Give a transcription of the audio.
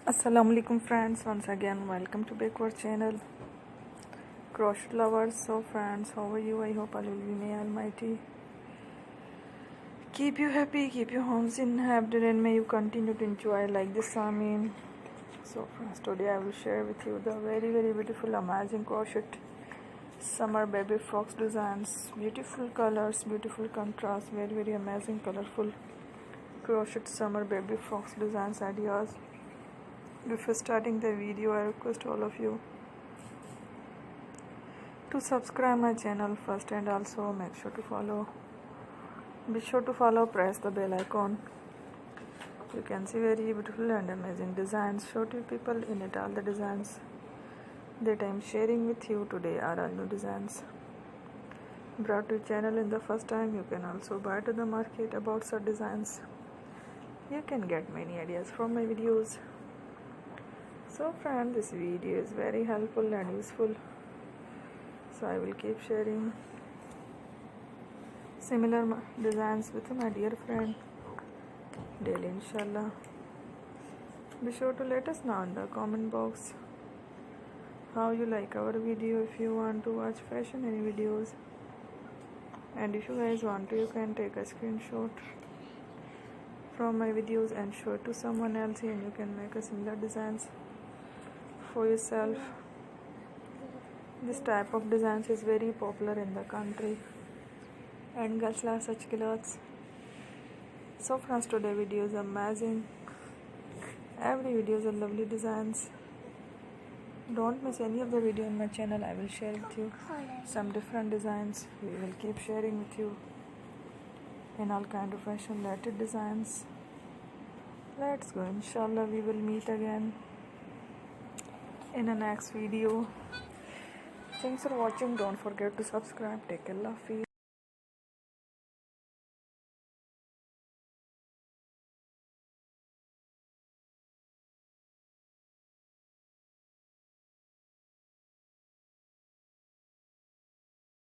Assalamualaikum friends, once again welcome to backward channel crochet lovers. So friends, how are you? I hope Allah will may almighty keep you happy, keep your homes inhabited, and may you continue to enjoy like this. Amin. So friends, today I will share with you the very beautiful amazing crochet summer baby frocks designs, beautiful colors, beautiful contrast, very amazing colorful crochet summer baby frocks designs ideas. Before starting the video, I request all of you to subscribe my channel first, and also make sure to follow. Be sure to follow, press the bell icon. You can see very beautiful and amazing designs. Show to people in it. All the designs that I am sharing with you today are all new designs brought to channel in the first time. You can also buy to the market about such designs. You can get many ideas from my videos. So friend, this video is very helpful and useful, so I will keep sharing similar designs with my dear friend daily, inshallah. Be sure to let us know in the comment box how you like our video. If you want to watch fashion any videos, and if you guys want to, you can take a screenshot from my videos and show it to someone else, and you can make a similar designs for yourself. This type of designs is very popular in the country, and girls love such clothes. So friends, today video is amazing. Every video is a lovely designs. Don't miss any of the video on my channel. I will share with you some different designs. We will keep sharing with you in all kind of fashion related designs. Let's go, inshallah. We will meet again in the next video. Thanks for watching. Don't forget to subscribe. Take care. Love you.